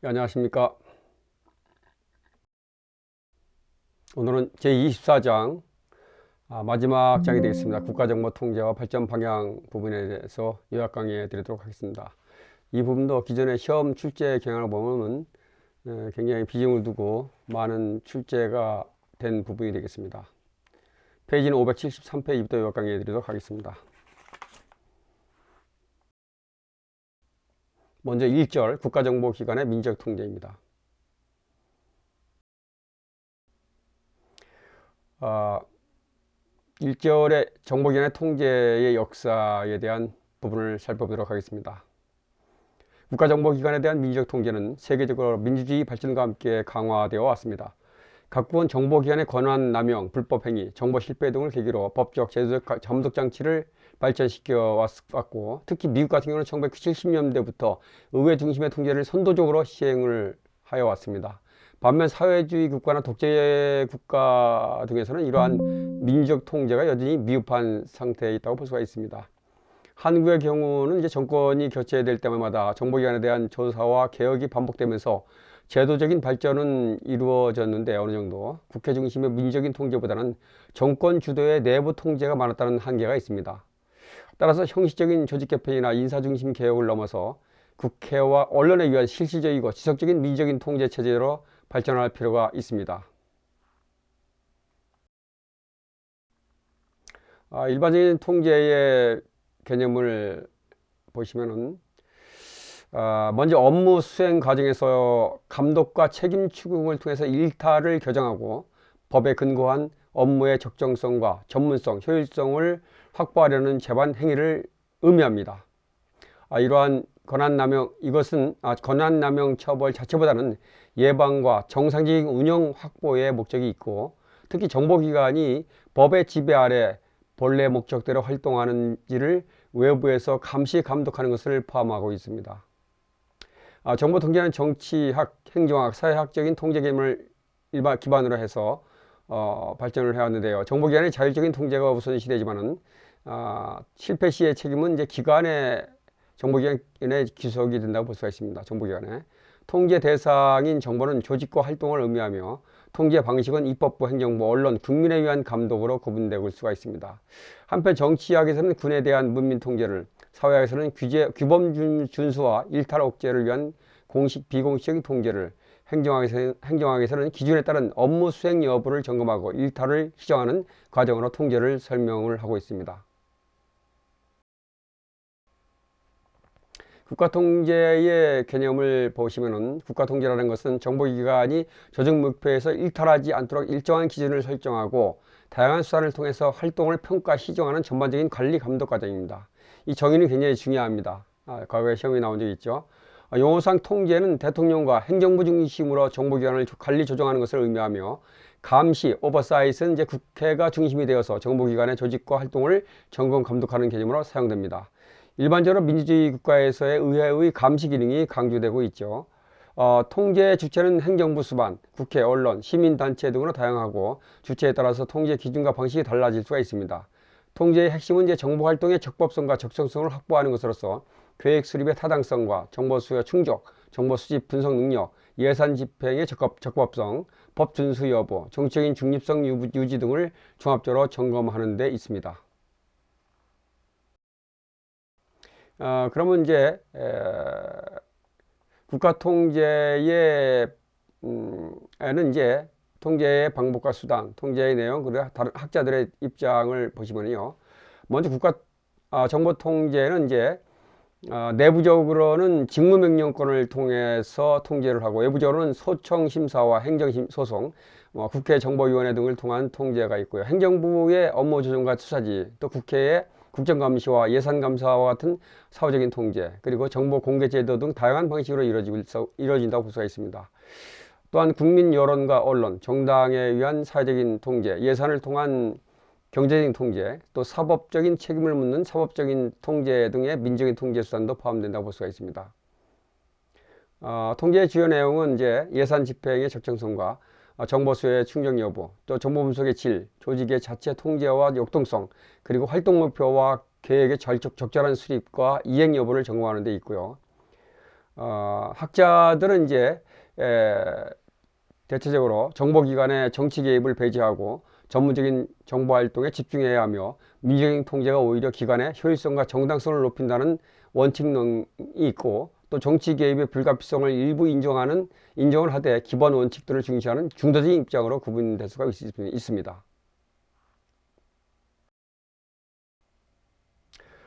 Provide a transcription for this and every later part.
안녕하십니까. 오늘은 제24장 마지막 장이 되겠습니다. 국가정보통제와 발전 방향 부분에 대해서 요약 강의해 드리도록 하겠습니다. 이 부분도 기존의 시험 출제 경향을 보면 굉장히 비중을 두고 많은 출제가 된 부분이 되겠습니다. 페이지는 573페이지부터 요약 강의해 드리도록 하겠습니다. 먼저 1절 국가정보기관의 민족통제입니다. 1절의 정보기관의 통제의 역사에 대한 부분을 살펴보도록 하겠습니다. 국가정보기관에 대한 민주적 통제는 세계적으로 민주주의 발전과 함께 강화되어 왔습니다. 각국은 정보기관의 권한 남용, 불법행위, 정보 실패 등을 계기로 법적, 제도적 감독 장치를 발전시켜 왔고, 특히 미국 같은 경우는 1970년대부터 의회 중심의 통제를 선도적으로 시행을 하여 왔습니다. 반면 사회주의 국가나 독재 국가 등에서는 이러한 민주적 통제가 여전히 미흡한 상태에 있다고 볼 수가 있습니다. 한국의 경우는 이제 정권이 교체될 때마다 정보기관에 대한 조사와 개혁이 반복되면서 제도적인 발전은 이루어졌는데 어느 정도 국회 중심의 민주적인 통제보다는 정권 주도의 내부 통제가 많았다는 한계가 있습니다. 따라서 형식적인 조직 개편이나 인사 중심 개혁을 넘어서 국회와 언론에 의한 실질적이고 지속적인 민주적인 통제 체제로 발전할 필요가 있습니다. 일반적인 통제의 개념을 보시면은 먼저 업무 수행 과정에서 감독과 책임 추궁을 통해서 일탈을 규정하고 법에 근거한 업무의 적정성과 전문성, 효율성을 확보하려는 재반 행위를 의미합니다. 이러한 이것은 권한남용 처벌 자체보다는 예방과 정상적인 운영 확보의 목적이 있고, 특히 정보기관이 법의 지배 아래 본래 목적대로 활동하는지를 외부에서 감시 감독하는 것을 포함하고 있습니다. 정보통제는 정치학, 행정학, 사회학적인 통제 개념을 기반으로 해서 발전을 해왔는데요. 정보기관의 자율적인 통제가 우선시되지만은 실패 시의 책임은 이제 정보기관에 귀속이 된다고 볼 수가 있습니다. 정보기관에 통제 대상인 정보는 조직과 활동을 의미하며 통제 방식은 입법부, 행정부, 언론, 국민에 의한 감독으로 구분될 수가 있습니다. 한편 정치학에서는 군에 대한 문민 통제를, 사회학에서는 규범 준수와 일탈 억제를 위한 공식, 비공식적인 통제를, 행정학에서는 기준에 따른 업무 수행 여부를 점검하고 일탈을 시정하는 과정으로 통제를 설명을 하고 있습니다. 국가통제의 개념을 보시면은 국가통제라는 것은 정보기관이 조직 목표에서 일탈하지 않도록 일정한 기준을 설정하고 다양한 수단을 통해서 활동을 평가, 시정하는 전반적인 관리 감독 과정입니다. 이 정의는 굉장히 중요합니다. 과거에 시험에 나온 적이 있죠. 용어상 통제는 대통령과 행정부 중심으로 정보기관을 관리 조정하는 것을 의미하며, 감시, 오버사이트는 이제 국회가 중심이 되어서 정보기관의 조직과 활동을 점검 감독하는 개념으로 사용됩니다. 일반적으로 민주주의 국가에서의 의회의 감시 기능이 강조되고 있죠. 통제 주체는 행정부 수반, 국회, 언론, 시민단체 등으로 다양하고 주체에 따라서 통제 기준과 방식이 달라질 수가 있습니다. 통제의 핵심은 이제 정보활동의 적법성과 적정성을 확보하는 것으로서 계획 수립의 타당성과 정보 수요 충족, 정보 수집 분석 능력, 예산 집행의 적법성, 법 준수 여부, 정치적인 중립성 유지 등을 종합적으로 점검하는 데 있습니다. 그러면 이제 국가통제의 에는 이제 통제의 방법과 수단, 통제의 내용, 그리고 다른 학자들의 입장을 보시면요. 먼저 정보통제는 이제 내부적으로는 직무명령권을 통해서 통제를 하고, 외부적으로는 소청심사와 행정소송, 국회 정보위원회 등을 통한 통제가 있고요. 행정부의 업무 조정과 수사지, 또 국회의 국정감시와 예산감사와 같은 사후적인 통제, 그리고 정보 공개 제도 등 다양한 방식으로 이루어진다고 볼 수가 있습니다. 또한 국민 여론과 언론, 정당에 의한 사회적인 통제, 예산을 통한 경제적인 통제, 또 사법적인 책임을 묻는 사법적인 통제 등의 민적인 통제 수단도 포함된다고 볼 수가 있습니다. 통제의 주요 내용은 이제 예산 집행의 적정성과 정보 수요의 충족 여부, 또 정보 분석의 질, 조직의 자체 통제와 역동성, 그리고 활동 목표와 계획의 적절한 수립과 이행 여부를 점검하는 데 있고요. 학자들은 이제 대체적으로 정보기관의 정치 개입을 배제하고 전문적인 정보활동에 집중해야 하며 민주적인 통제가 오히려 기관의 효율성과 정당성을 높인다는 원칙론이 있고, 또 정치 개입의 불가피성을 일부 인정을 하되 기본 원칙들을 중시하는 중도적인 입장으로 구분될 수가 있습니다.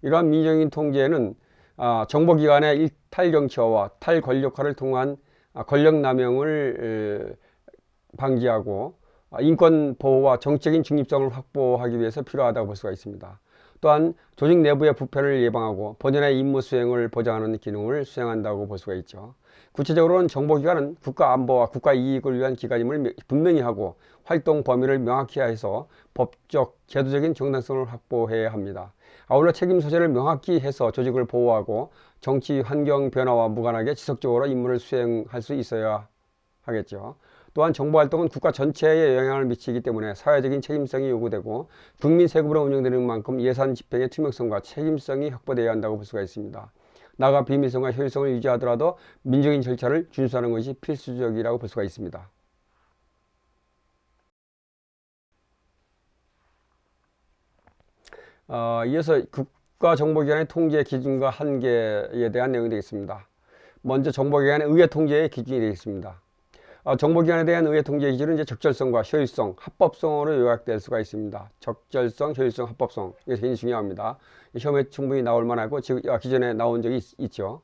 이러한 민주적인 통제는 정보기관의 일탈정치화와 탈권력화를 통한 권력남용을 방지하고 인권 보호와 정책적인 중립성을 확보하기 위해서 필요하다고 볼 수가 있습니다. 또한 조직 내부의 부패를 예방하고 본연의 임무 수행을 보장하는 기능을 수행한다고 볼 수가 있죠. 구체적으로는 정보기관은 국가안보와 국가이익을 위한 기관임을 분명히 하고 활동 범위를 명확히 해서 법적, 제도적인 정당성을 확보해야 합니다. 아울러 책임 소재를 명확히 해서 조직을 보호하고 정치 환경 변화와 무관하게 지속적으로 임무를 수행할 수 있어야 하겠죠. 또한 정보활동은 국가 전체에 영향을 미치기 때문에 사회적인 책임성이 요구되고 국민 세금으로 운영되는 만큼 예산 집행의 투명성과 책임성이 확보되어야 한다고 볼 수가 있습니다. 나아가 비밀성과 효율성을 유지하더라도 민주적인 절차를 준수하는 것이 필수적이라고 볼 수가 있습니다. 이어서 국가정보기관의 통제 기준과 한계에 대한 내용이 되겠습니다. 먼저 정보기관의 의회 통제의 기준이 되겠습니다. 정보기관에 대한 의회 통제 기준은 이제 적절성과 효율성, 합법성으로 요약될 수가 있습니다. 적절성, 효율성, 합법성, 이게 굉장히 중요합니다. 시험에 충분히 나올 만하고 기존에 나온 적이 있죠.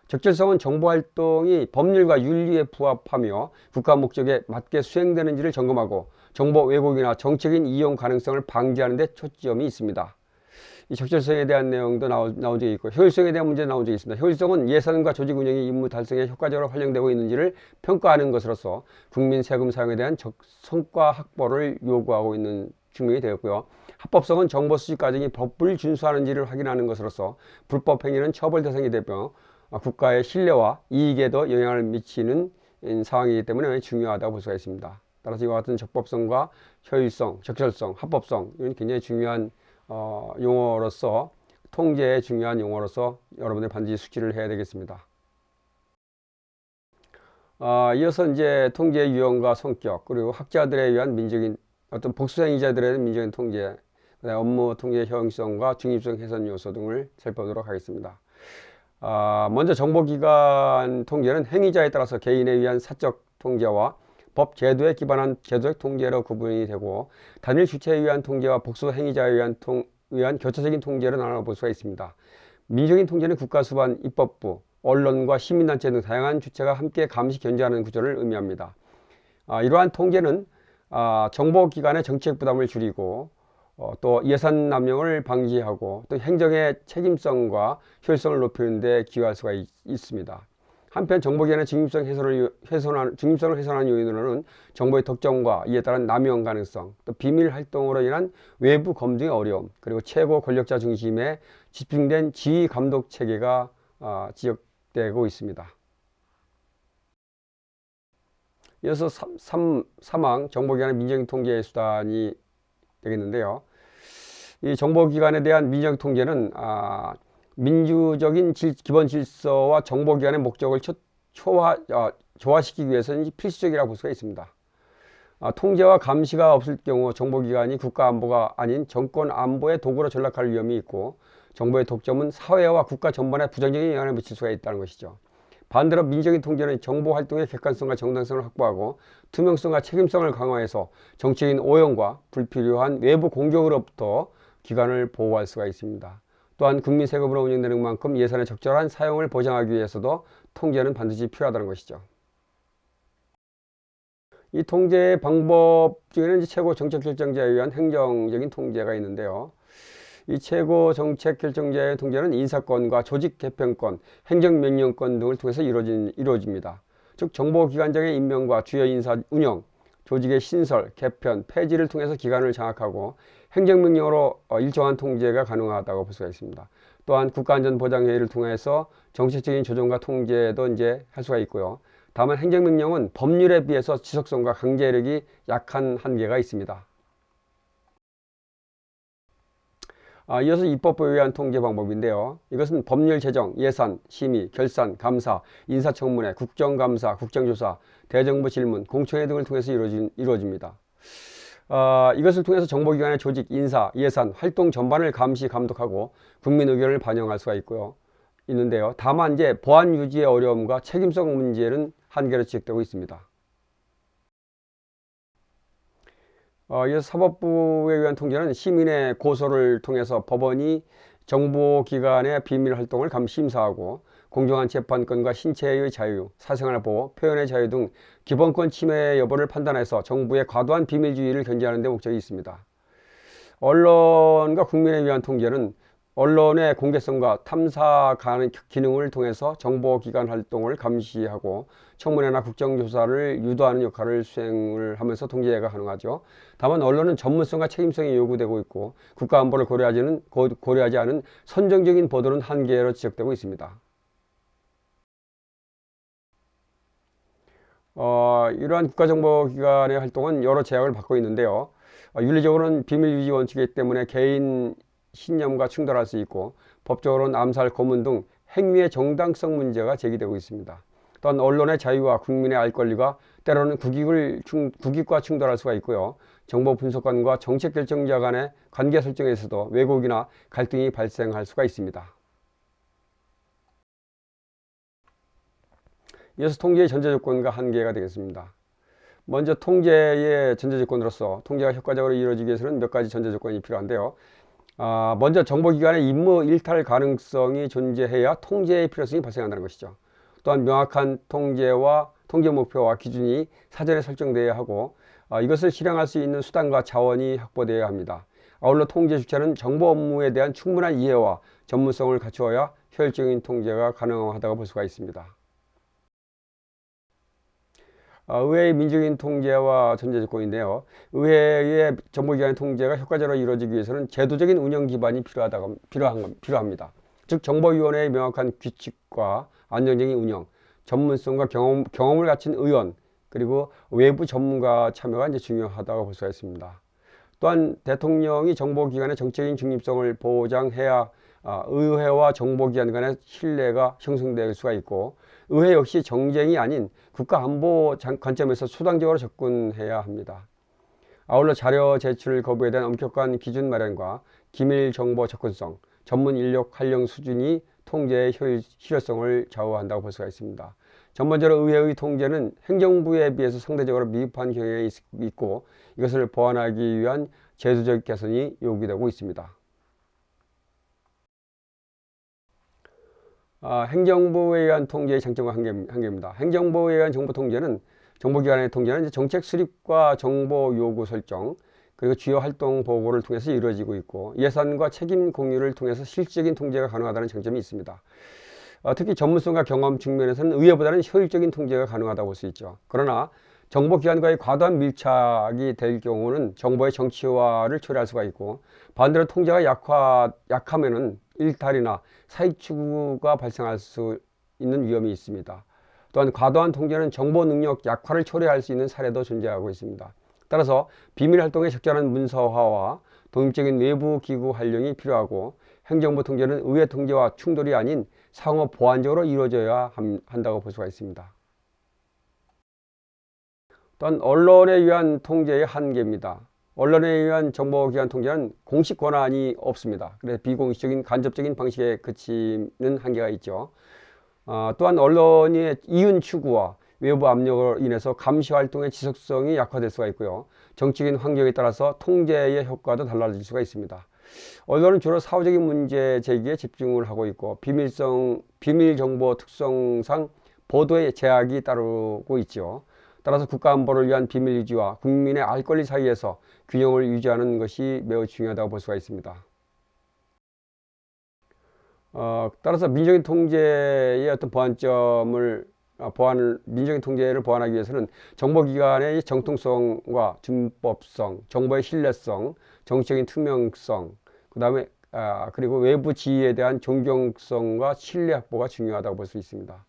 적절성은 정보활동이 법률과 윤리에 부합하며 국가 목적에 맞게 수행되는지를 점검하고 정보 왜곡이나 정책인 이용 가능성을 방지하는 데 초점이 있습니다. 이 적절성에 대한 내용도 나온 적이 있고, 효율성에 대한 문제 나온 적이 있습니다. 효율성은 예산과 조직 운영이 임무 달성에 효과적으로 활용되고 있는지를 평가하는 것으로서 국민 세금 사용에 대한 성과 확보를 요구하고 있는 측면이 되었고요. 합법성은 정보 수집 과정이 법을 준수하는지를 확인하는 것으로서 불법 행위는 처벌 대상이 되며 국가의 신뢰와 이익에도 영향을 미치는 상황이기 때문에 중요하다고 볼 수가 있습니다. 따라서 이와 같은 적법성과 효율성, 적절성, 합법성, 이건 굉장히 중요한 용어로서, 통제의 중요한 용어로서 여러분들 반드시 숙지를 해야 되겠습니다. 이어서 이제 통제의 유형과 성격, 그리고 학자들에 의한 민적인 어떤 복수행위자들에 대한 민적인 통제, 업무 통제의 효용성과 중립성 훼손 요소 등을 살펴보도록 하겠습니다. 먼저 정보기관 통제는 행위자에 따라서 개인에 의한 사적 통제와 법 제도에 기반한 제도적 통제로 구분이 되고, 단일 주체에 의한 통제와 복수 행위자에 의한 교차적인 통제로 나눠볼 수가 있습니다. 민주적인 통제는 국가 수반, 입법부, 언론과 시민단체 등 다양한 주체가 함께 감시 견제하는 구조를 의미합니다. 이러한 통제는 정보기관의 정책 부담을 줄이고 또 예산 남용을 방지하고 또 행정의 책임성과 효율성을 높이는 데 기여할 수가 있습니다. 한편 정보기관의 중립성을 훼손하는 요인으로는 정보의 독점과 이에 따른 남용 가능성, 또 비밀 활동으로 인한 외부 검증의 어려움, 그리고 최고 권력자 중심의 집중된 지휘 감독 체계가 지적되고 있습니다. 이어서 3항 정보기관의 민정적 통제 수단이 되겠는데요. 이 정보기관에 대한 민정적 통제는 민주적인 기본 질서와 정보기관의 목적을 조화시키기 위해서는 필수적이라고 볼 수가 있습니다. 통제와 감시가 없을 경우 정보기관이 국가안보가 아닌 정권안보의 도구로 전락할 위험이 있고, 정보의 독점은 사회와 국가 전반에 부정적인 영향을 미칠 수가 있다는 것이죠. 반대로 민주적인 통제는 정보활동의 객관성과 정당성을 확보하고 투명성과 책임성을 강화해서 정치적인 오용과 불필요한 외부 공격으로부터 기관을 보호할 수가 있습니다. 또한 국민 세금으로 운영되는 만큼 예산의 적절한 사용을 보장하기 위해서도 통제는 반드시 필요하다는 것이죠. 이 통제 방법 중에는 최고 정책 결정자에 의한 행정적인 통제가 있는데요. 이 최고 정책 결정자의 통제는 인사권과 조직 개편권, 행정명령권 등을 통해서 이루어집니다. 즉 정보기관장의 임명과 주요 인사 운영, 조직의 신설, 개편, 폐지를 통해서 기관을 장악하고 행정명령으로 일정한 통제가 가능하다고 볼 수가 있습니다. 또한 국가안전보장회의를 통해서 정책적인 조정과 통제도 이제 할 수가 있고요. 다만 행정명령은 법률에 비해서 지속성과 강제력이 약한 한계가 있습니다. 이어서 입법부에 의한 통제 방법인데요. 이것은 법률 제정, 예산, 심의, 결산, 감사, 인사청문회, 국정감사, 국정조사, 대정부 질문, 공청회 등을 통해서 이루어집니다. 이것을 통해서 정보기관의 조직, 인사, 예산, 활동 전반을 감시, 감독하고 국민 의견을 반영할 수가 있는데요. 다만 이제 보안 유지의 어려움과 책임성 문제는 한계로 지적되고 있습니다. 이어서 사법부에 의한 통제는 시민의 고소를 통해서 법원이 정보기관의 비밀 활동을 심사하고 공정한 재판권과 신체의 자유, 사생활 보호, 표현의 자유 등 기본권 침해 여부를 판단해서 정부의 과도한 비밀주의를 견제하는 데 목적이 있습니다. 언론과 국민에 의한 통제는 언론의 공개성과 탐사 기능을 통해서 정보기관 활동을 감시하고 청문회나 국정조사를 유도하는 역할을 수행을 하면서 통제가 가능하죠. 다만 언론은 전문성과 책임성이 요구되고 있고 국가안보를 고려하지 않은 선정적인 보도는 한계로 지적되고 있습니다. 이러한 국가정보기관의 활동은 여러 제약을 받고 있는데요. 윤리적으로는 비밀유지 원칙이기 때문에 개인 신념과 충돌할 수 있고 법적으로는 암살, 고문 등 행위의 정당성 문제가 제기되고 있습니다. 또한 언론의 자유와 국민의 알 권리가 때로는 국익과 충돌할 수가 있고요. 정보 분석관과 정책 결정자 간의 관계 설정에서도 왜곡이나 갈등이 발생할 수가 있습니다. 이어서 통제의 전제조건과 한계가 되겠습니다. 먼저 통제의 전제조건으로서 통제가 효과적으로 이루어지기 위해서는 몇 가지 전제조건이 필요한데요. 먼저 정보기관의 임무 일탈 가능성이 존재해야 통제의 필요성이 발생한다는 것이죠. 또한 명확한 통제 목표와 기준이 사전에 설정되어야 하고 이것을 실행할 수 있는 수단과 자원이 확보되어야 합니다. 아울러 통제 주체는 정보 업무에 대한 충분한 이해와 전문성을 갖추어야 효율적인 통제가 가능하다고 볼 수가 있습니다. 의회의 민주적인 통제와 전제조건인데요. 의회의 정보기관의 통제가 효과적으로 이루어지기 위해서는 제도적인 운영 기반이 필요합니다. 즉 정보위원회의 명확한 규칙과 안정적인 운영, 전문성과 경험을 갖춘 의원, 그리고 외부 전문가 참여가 이제 중요하다고 볼 수가 있습니다. 또한 대통령이 정보기관의 정책적인 중립성을 보장해야 의회와 정보기관 간의 신뢰가 형성될 수가 있고 의회 역시 정쟁이 아닌 국가안보 관점에서 수당적으로 접근해야 합니다. 아울러 자료 제출 거부에 대한 엄격한 기준 마련과 기밀 정보 접근성, 전문 인력 활용 수준이 통제의 실효성을 좌우한다고 볼 수가 있습니다. 전반적으로 의회의 통제는 행정부에 비해서 상대적으로 미흡한 경향이 있고 이것을 보완하기 위한 제도적 개선이 요구되고 있습니다. 행정부에 의한 통제의 장점과 한계입니다. 행정부에 의한 정보 통제는 정보기관의 통제는 이제 정책 수립과 정보 요구 설정 그리고 주요 활동 보고를 통해서 이루어지고 있고 예산과 책임 공유를 통해서 실질적인 통제가 가능하다는 장점이 있습니다. 특히 전문성과 경험 측면에서는 의회보다는 효율적인 통제가 가능하다고 볼 수 있죠. 그러나 정보기관과의 과도한 밀착이 될 경우는 정보의 정치화를 초래할 수가 있고 반대로 통제가 약하면은 일탈이나 사익 추구가 발생할 수 있는 위험이 있습니다. 또한 과도한 통제는 정보 능력 약화를 초래할 수 있는 사례도 존재하고 있습니다. 따라서 비밀 활동의 적절한 문서화와 독립적인 외부 기구 활용이 필요하고 행정부 통제는 의회 통제와 충돌이 아닌 상호 보완적으로 이루어져야 한다고 볼 수가 있습니다. 또한 언론에 의한 통제의 한계입니다. 언론에 의한 정보기관 통제는 공식 권한이 없습니다. 그래서 비공식적인 간접적인 방식에 그치는 한계가 있죠. 또한 언론의 이윤 추구와 외부 압력으로 인해서 감시 활동의 지속성이 약화될 수가 있고요. 정치적인 환경에 따라서 통제의 효과도 달라질 수가 있습니다. 언론은 주로 사후적인 문제 제기에 집중을 하고 있고 비밀 정보 특성상 보도에 제약이 따르고 있죠. 따라서 국가안보를 위한 비밀 유지와 국민의 알 권리 사이에서 균형을 유지하는 것이 매우 중요하다고 볼 수가 있습니다. 따라서 민주적인 통제의 어떤 민주적인 통제를 보완하기 위해서는 정보기관의 정통성과 준법성, 정보의 신뢰성, 정치적인 투명성, 그리고 외부 지위에 대한 존경성과 신뢰 확보가 중요하다고 볼 수 있습니다.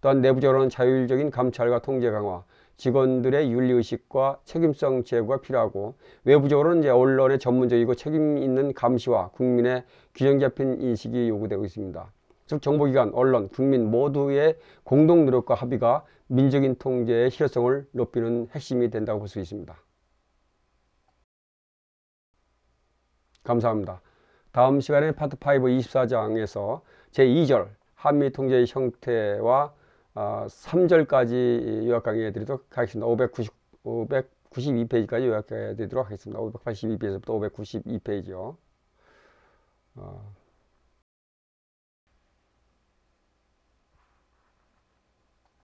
또한 내부적으로는 자율적인 감찰과 통제 강화, 직원들의 윤리의식과 책임성 제고가 필요하고, 외부적으로는 이제 언론의 전문적이고 책임 있는 감시와 국민의 균형 잡힌 인식이 요구되고 있습니다. 즉 정보기관, 언론, 국민 모두의 공동 노력과 합의가 민주적인 통제의 실효성을 높이는 핵심이 된다고 볼 수 있습니다. 감사합니다. 다음 시간에 파트 5 24장에서 제2절 한미 통제의 형태와 3절까지 요약 강의해 드리도록 하겠습니다. 592페이지까지 요약해 드리도록 하겠습니다. 582페이지부터 592페이지요.